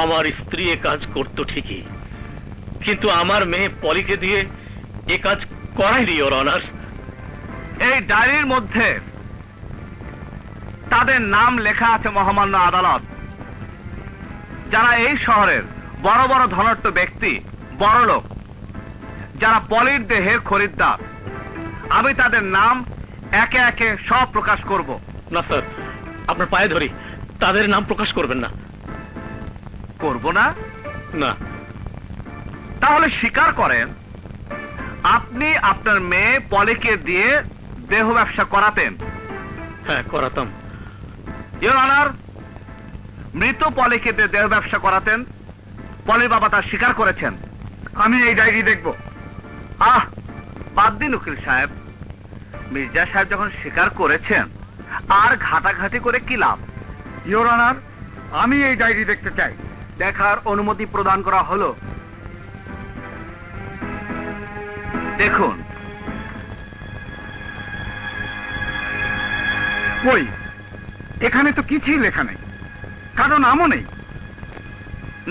আমার স্ত্রী এ কাজ করতো ঠিকই, কিন্তু আমার মেয়ে পলিকে দিয়ে এ কাজ করায়নি ইওর অনার। এই ডায়েরির মধ্যে তাদের নাম লেখা আছে মহামান্য আদালত। যারা এই শহরের বড় বড় ধনাঢ্য ব্যক্তি, বড় লোক, যারা পলির দেহের খরিদ্দার, আমি তাদের নাম একে একে সব প্রকাশ করব। না স্যার, আপনার পায়ে ধরি, তাদের নাম প্রকাশ করবেন না। করব না? না। তাহলে স্বীকার করেন আপনি আপনার মেয়ে পলিকে দিয়ে দেহ ব্যবসা করাতেন? হ্যাঁ, করাতাম। ইওর অনার, মৃত পলিকে দিয়ে দেহ ব্যবসা করাতেন, পলির বাবা তা স্বীকার করেছেন। আমি এই ডায়েরি দেখব। বাদ দিন উকিল সাহেব, মির্জা সাহেব যখন স্বীকার করেছেন আর ঘাটাঘাটি করে কি লাভ? ইওর অনার, আমি এই ডায়েরি দেখতে চাই। দেখার অনুমতি প্রদান করা হলো। দেখুন। কই, এখানে তো কিছুই লেখা নেই, কারো নামও নেই।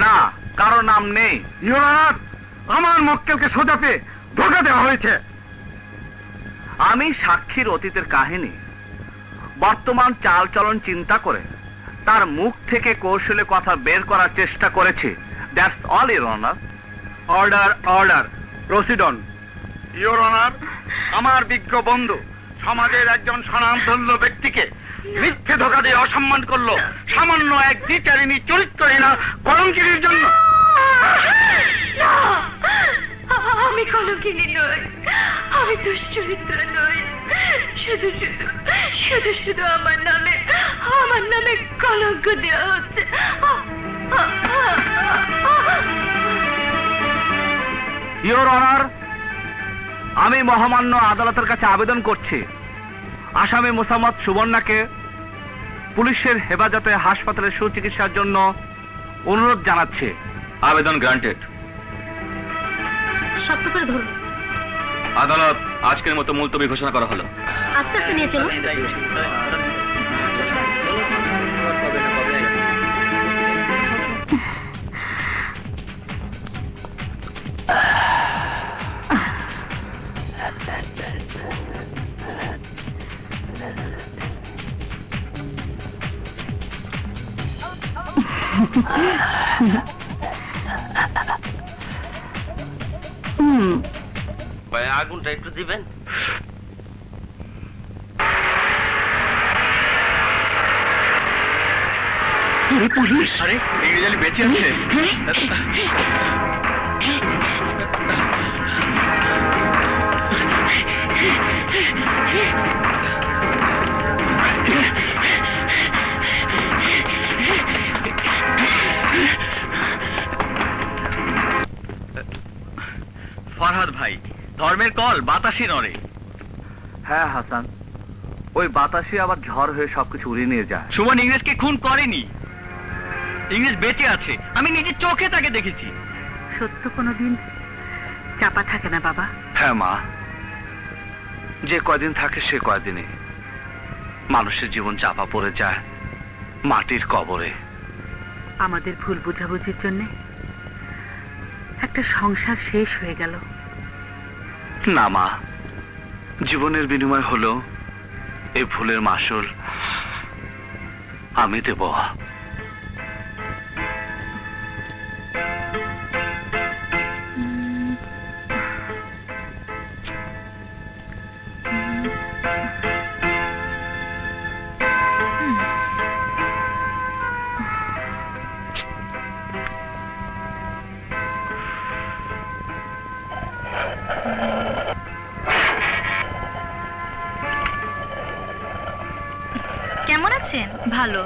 না, কারো নাম নেই। ইওর অনার, আমার মক্কেলকে সোজাতে ধোঁকা দেওয়া হয়েছে। আমি সাক্ষীর অতীতের কাহিনী, বর্তমান চালচলন চিন্তা করে তার মুখ থেকে কৌশলে কথা বের করার চেষ্টা করেছি। That's all your honour. Order, order, proceed on. Your honour, আমার বিজ্ঞ বন্ধু সমাজের একজন স্বনামধন্য ব্যক্তিকে মিথ্যে ধোঁকা দিয়ে অসম্মান করলো সামান্য এক দ্বিচারিণী চরিত্রহীনা কলঙ্কিনীর জন্য। আমি কলঙ্কিনী নই, আমি দুশ্চরিত্র নই। শুধু শুধু শুধু শুধু আমার নামে কলঙ্ক দেওয়া হচ্ছে। ইওর অনার, আমি মহামান্য আদালতের কাছে আবেদন করছি আসামি মোসাম্মদ সুবর্ণাকে পুলিশের হেফাজতে হাসপাতালে সুচিকিৎসার জন্য অনুরোধ জানাচ্ছি। আবেদন গ্রান্টেড। শক্ত করে ধরুন। আদালত আজকের মতো মুলতবি ঘোষণা করা হলো। আস্তে আস্তে নিয়ে চলুন। আগুনটা একটু দিবেন। পুলিশ! আরে ইংরেজি বেঁচে আছে। ফরহাদ ভাই, ধর্মের কল বাতাসই নড়ে। হ্যাঁ হাসান, ওই বাতাসে আবার ঝড় হয়ে সবকিছু উড়িয়ে নিয়ে যায়। সুমন ইংরেজকে খুন করেনি, ইংরেজ বেঁচে আছে, আমি নিজের চোখে তাকে দেখেছি। সত্য কোনোদিন চাপা থাকে না বাবা। হ্যাঁ মা, যে কয়দিন থাকে সে কয়দিনে মানুষের জীবন চাপা পড়ে যায় মাটির কবরে। আমাদের ভুল বুঝাবুঝির জন্য একটা সংসার শেষ হয়ে গেল। না মা, জীবনের বিনিময় হলো এই ভুলের মাসুল আমি দেব। কেমন আছেন? ভালো।